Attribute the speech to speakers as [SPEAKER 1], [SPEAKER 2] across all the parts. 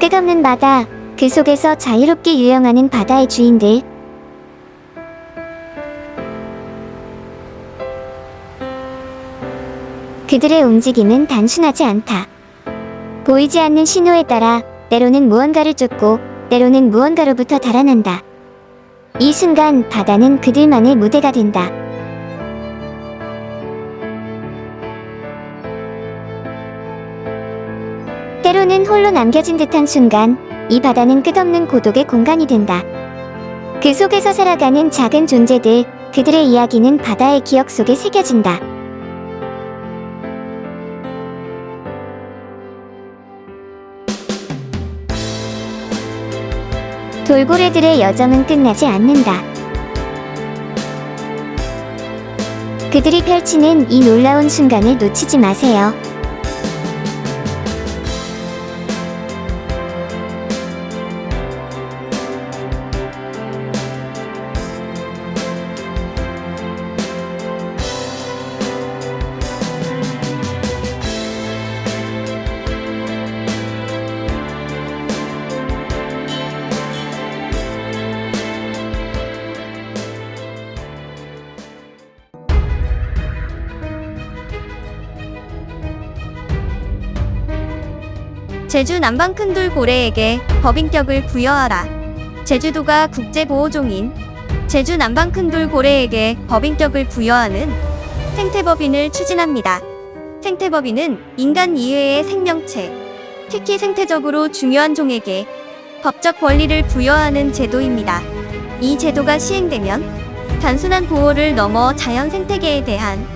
[SPEAKER 1] 끝없는 바다, 그 속에서 자유롭게 유영하는 바다의 주인들. 그들의 움직임은 단순하지 않다. 보이지 않는 신호에 따라 때로는 무언가를 쫓고 때로는 무언가로부터 달아난다. 이 순간 바다는 그들만의 무대가 된다. 때로는 홀로 남겨진 듯한 순간, 이 바다는 끝없는 고독의 공간이 된다. 그 속에서 살아가는 작은 존재들, 그들의 이야기는 바다의 기억 속에 새겨진다. 돌고래들의 여정은 끝나지 않는다. 그들이 펼치는 이 놀라운 순간을 놓치지 마세요.
[SPEAKER 2] 제주 남방 큰돌고래에게 법인격을 부여하라. 제주도가 국제보호종인 제주 남방 큰돌고래에게 법인격을 부여하는 생태법인을 추진합니다. 생태법인은 인간 이외의 생명체, 특히 생태적으로 중요한 종에게 법적 권리를 부여하는 제도입니다. 이 제도가 시행되면 단순한 보호를 넘어 자연 생태계에 대한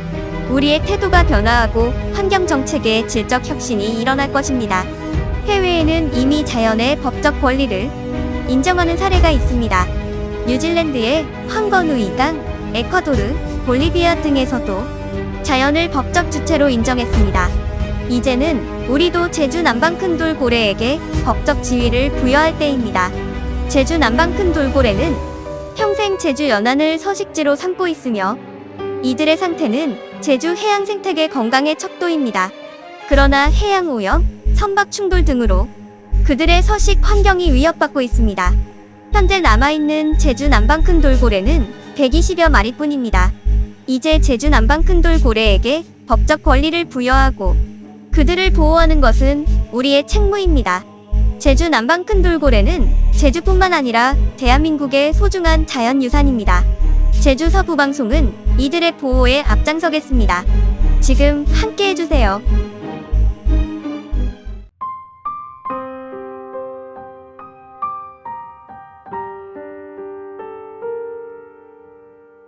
[SPEAKER 2] 우리의 태도가 변화하고 환경 정책의 질적 혁신이 일어날 것입니다. 해외에는 이미 자연의 법적 권리를 인정하는 사례가 있습니다. 뉴질랜드의 황건우이 강, 에콰도르, 볼리비아 등에서도 자연을 법적 주체로 인정했습니다. 이제는 우리도 제주 남방 큰돌고래에게 법적 지위를 부여할 때입니다. 제주 남방 큰돌고래는 평생 제주 연안을 서식지로 삼고 있으며 이들의 상태는 제주 해양 생태계 건강의 척도입니다. 그러나 해양 오염, 선박 충돌 등으로 그들의 서식 환경이 위협받고 있습니다. 현재 남아있는 제주 남방 큰돌고래는 120여 마리뿐입니다. 이제 제주 남방 큰돌고래에게 법적 권리를 부여하고 그들을 보호하는 것은 우리의 책무입니다. 제주 남방 큰돌고래는 제주뿐만 아니라 대한민국의 소중한 자연유산입니다. 제주 서부방송은 이들의 보호에 앞장서겠습니다. 지금 함께 해주세요.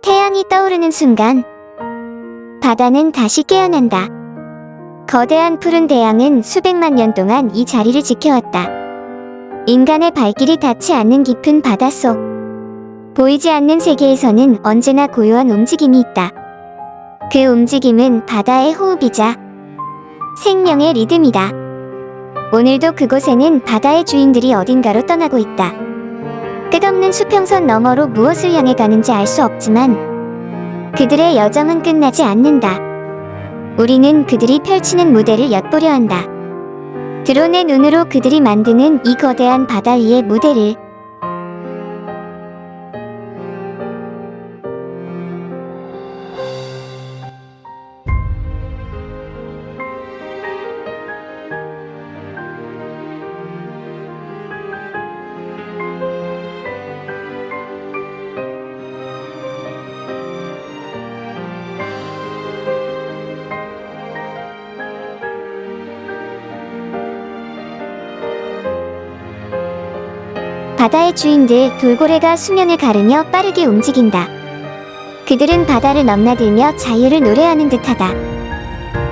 [SPEAKER 1] 태양이 떠오르는 순간 바다는 다시 깨어난다. 거대한 푸른 대양은 수백만 년 동안 이 자리를 지켜왔다. 인간의 발길이 닿지 않는 깊은 바닷속, 보이지 않는 세계에서는 언제나 고요한 움직임이 있다. 그 움직임은 바다의 호흡이자 생명의 리듬이다. 오늘도 그곳에는 바다의 주인들이 어딘가로 떠나고 있다. 끝없는 수평선 너머로 무엇을 향해 가는지 알 수 없지만 그들의 여정은 끝나지 않는다. 우리는 그들이 펼치는 무대를 엿보려 한다. 드론의 눈으로 그들이 만드는 이 거대한 바다 위의 무대를. 바다의 주인들 돌고래가 수면을 가르며 빠르게 움직인다. 그들은 바다를 넘나들며 자유를 노래하는 듯하다.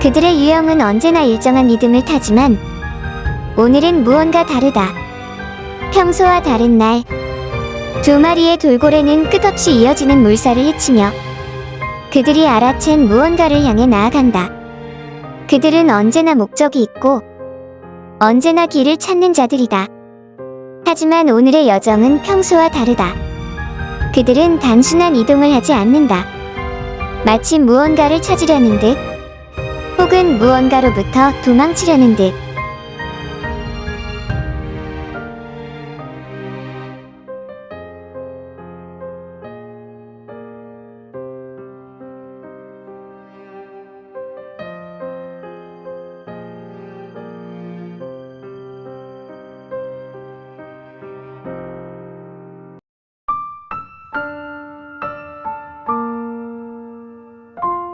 [SPEAKER 1] 그들의 유형은 언제나 일정한 리듬을 타지만 오늘은 무언가 다르다. 평소와 다른 날, 두 마리의 돌고래는 끝없이 이어지는 물살을 헤치며 그들이 알아챈 무언가를 향해 나아간다. 그들은 언제나 목적이 있고 언제나 길을 찾는 자들이다. 하지만 오늘의 여정은 평소와 다르다. 그들은 단순한 이동을 하지 않는다. 마치 무언가를 찾으려는 듯, 혹은 무언가로부터 도망치려는 듯.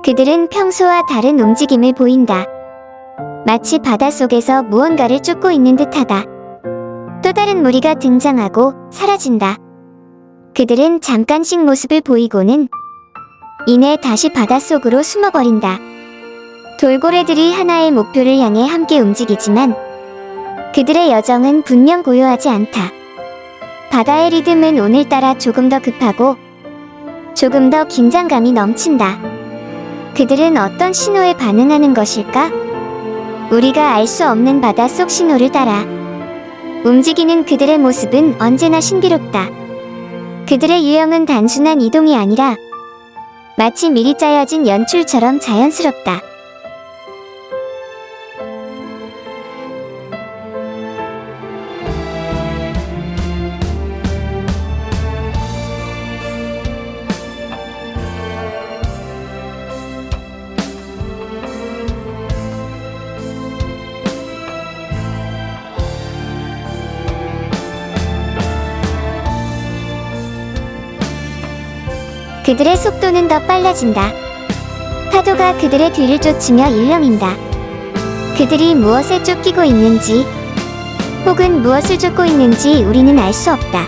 [SPEAKER 1] 그들은 평소와 다른 움직임을 보인다. 마치 바닷속에서 무언가를 쫓고 있는 듯하다. 또 다른 무리가 등장하고 사라진다. 그들은 잠깐씩 모습을 보이고는 이내 다시 바닷속으로 숨어버린다. 돌고래들이 하나의 목표를 향해 함께 움직이지만 그들의 여정은 분명 고요하지 않다. 바다의 리듬은 오늘따라 조금 더 급하고 조금 더 긴장감이 넘친다. 그들은 어떤 신호에 반응하는 것일까? 우리가 알 수 없는 바닷속 신호를 따라 움직이는 그들의 모습은 언제나 신비롭다. 그들의 유형은 단순한 이동이 아니라 마치 미리 짜여진 연출처럼 자연스럽다. 그들의 속도는 더 빨라진다. 파도가 그들의 뒤를 쫓으며 일렁인다. 그들이 무엇에 쫓기고 있는지 혹은 무엇을 쫓고 있는지 우리는 알 수 없다.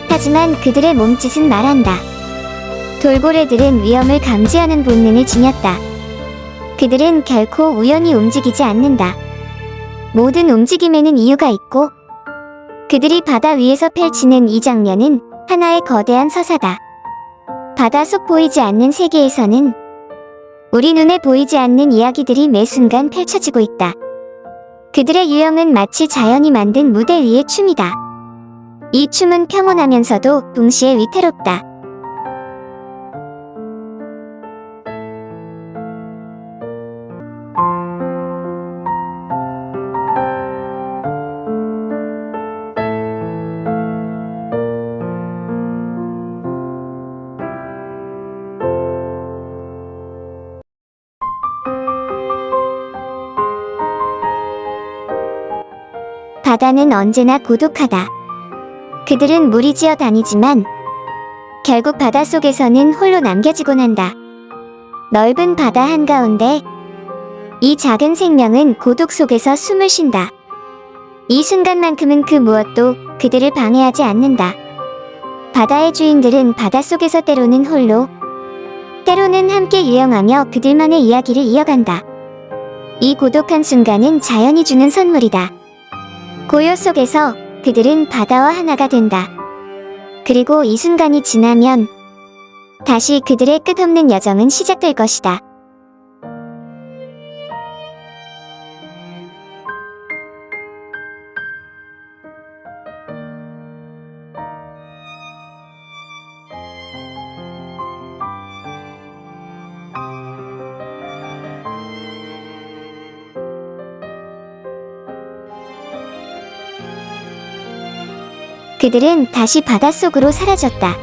[SPEAKER 1] 하지만 그들의 몸짓은 말한다. 돌고래들은 위험을 감지하는 본능을 지녔다. 그들은 결코 우연히 움직이지 않는다. 모든 움직임에는 이유가 있고 그들이 바다 위에서 펼치는 이 장면은 하나의 거대한 서사다. 바다 속 보이지 않는 세계에서는 우리 눈에 보이지 않는 이야기들이 매 순간 펼쳐지고 있다. 그들의 유형은 마치 자연이 만든 무대 위의 춤이다. 이 춤은 평온하면서도 동시에 위태롭다. 바다는 언제나 고독하다. 그들은 무리지어 다니지만 결국 바닷속에서는 홀로 남겨지곤 한다. 넓은 바다 한가운데 이 작은 생명은 고독 속에서 숨을 쉰다. 이 순간만큼은 그 무엇도 그들을 방해하지 않는다. 바다의 주인들은 바닷속에서 때로는 홀로, 때로는 함께 유영하며 그들만의 이야기를 이어간다. 이 고독한 순간은 자연이 주는 선물이다. 고요 속에서 그들은 바다와 하나가 된다. 그리고 이 순간이 지나면 다시 그들의 끝없는 여정은 시작될 것이다. 그들은 다시 바닷속으로 사라졌다.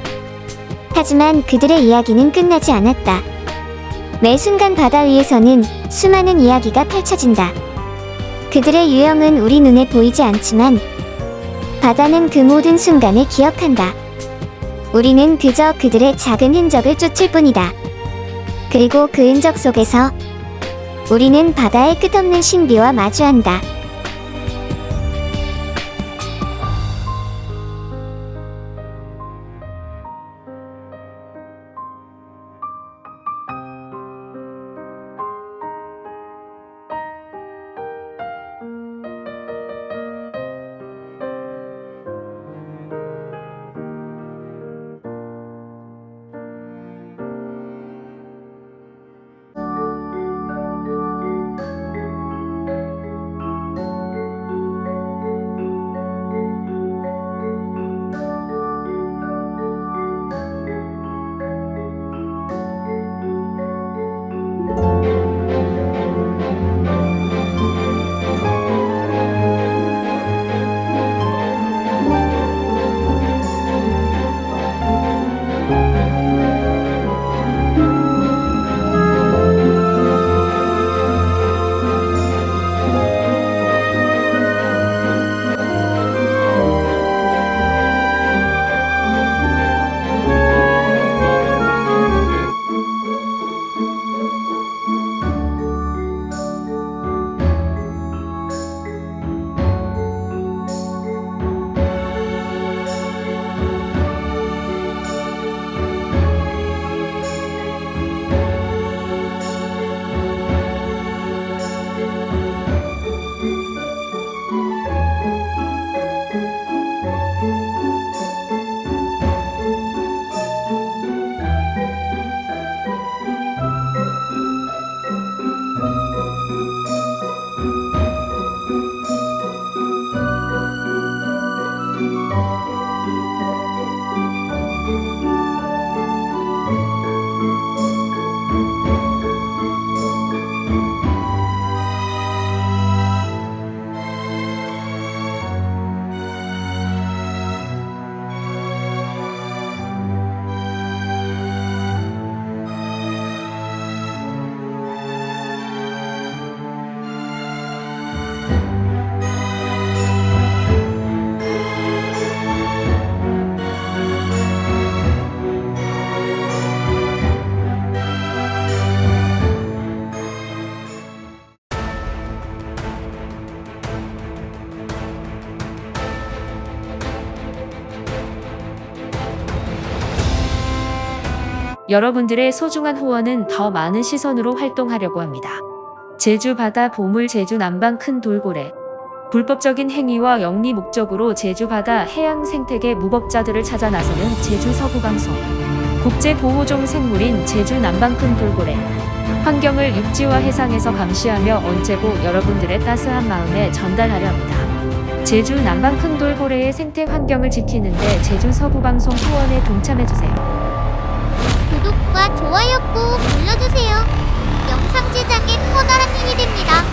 [SPEAKER 1] 하지만 그들의 이야기는 끝나지 않았다. 매 순간 바다 위에서는 수많은 이야기가 펼쳐진다. 그들의 유형은 우리 눈에 보이지 않지만 바다는 그 모든 순간을 기억한다. 우리는 그저 그들의 작은 흔적을 쫓을 뿐이다. 그리고 그 흔적 속에서 우리는 바다의 끝없는 신비와 마주한다.
[SPEAKER 3] 여러분들의 소중한 후원은 더 많은 시선으로 활동하려고 합니다. 제주 바다 보물 제주 남방 큰 돌고래. 불법적인 행위와 영리 목적으로 제주 바다 해양 생태계 무법자들을 찾아 나서는 제주 서부방송. 국제보호종 생물인 제주 남방 큰 돌고래. 환경을 육지와 해상에서 감시하며 언제고 여러분들의 따스한 마음에 전달하려 합니다. 제주 남방 큰 돌고래의 생태 환경을 지키는데 제주 서부방송 후원에 동참해주세요.
[SPEAKER 4] 구독과 좋아요 꼭 눌러주세요. 영상 제작에 커다란 힘이 됩니다.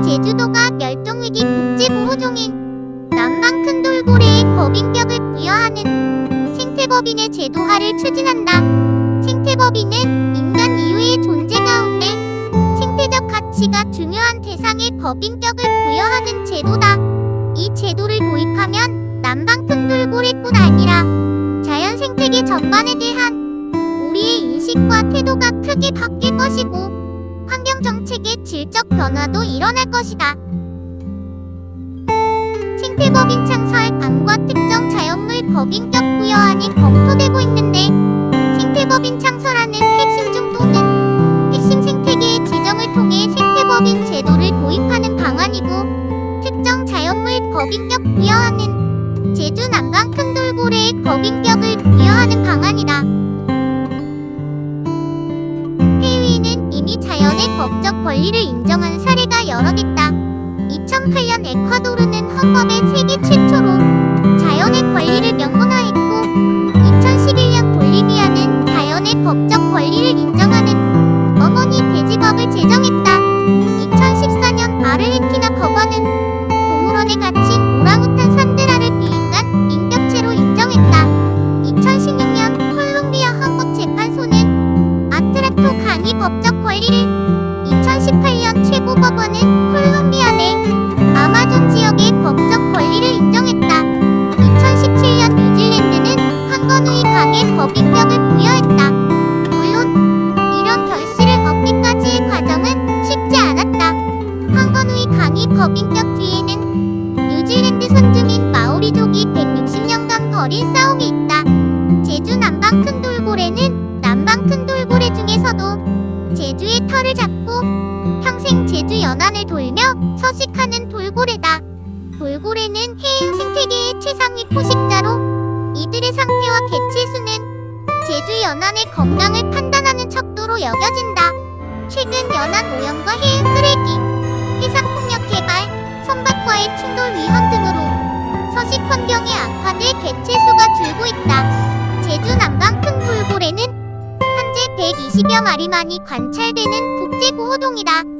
[SPEAKER 4] 제주도가 멸종위기 국제보호종인 남방 큰 돌고래의 법인격을 부여하는 생태법인의 제도화를 추진한다. 생태법인은 인간 이외의 존재 가운데 생태적 가치가 중요한 대상에 법인격을 부여하는 제도다. 이 제도를 도입하면 남방 큰 돌고래뿐 아니라 자연 생태계 전반에 대한 우리의 인식과 태도가 크게 바뀔 것이고 환경 정책의 질적 변화도 일어날 것이다. 생태법인 창설안과 특정 자연물 법인격 부여안이 검토되고 있는데 생태법인 창설안은 핵심 중 또는 핵심 생태계의 지정을 통해 생태법인 제도를 도입하는 방안이고 특정 자연물 법인격 부여안은 제주 남방 큰 돌고래의 법인격을 부여하는 방안이다. 해외에는 이미 자연의 법적 권리를 인정한 사례가 여러 있다. 2008년 에콰도르는 헌법에 세계 최초로 자연의 권리를 명문화했고 2011년 볼리비아는 자연의 법적 권리를 인정하는 어머니 돼지법을 제정했다. 2014년 아르헨티나 법원은 동물원에 갇힌 오랑우탄 산드라를 비인간 인격체로 인정했다. 2016년 콜롬비아 헌법재판소는 아트라토 강이 법적 권리를 2018년 최고법원은 콜롬비아 내 아마존 지역의 법적 권리를 인정했다. 2017년 뉴질랜드는 황건우이 강의 법인격을 부여했다. 물론 이런 결실을 얻기까지의 과정은 쉽지 않았다. 황건우이 강의 법인격 뒤에는 뉴질랜드 선주민 마오리족이 160년간 벌인 싸움이 있다. 제주 남방 큰 돌고래는 남방 큰 돌고래 중에서도 제주의 털을 잡고 평생 제주 연안을 돌며 서식하는 돌고래다. 돌고래는 해양 생태계의 최상위 포식자로 이들의 상태와 개체수는 제주 연안의 건강을 판단하는 척도로 여겨진다. 최근 연안 오염과 해양 쓰레기, 해상폭력 개발, 선박과의 충돌 위험 등으로 서식 환경이 악화돼 개체수가 줄고 있다. 제주 남방 큰 돌고래는 현재 120여 마리만이 관찰되는 국제보호종이다.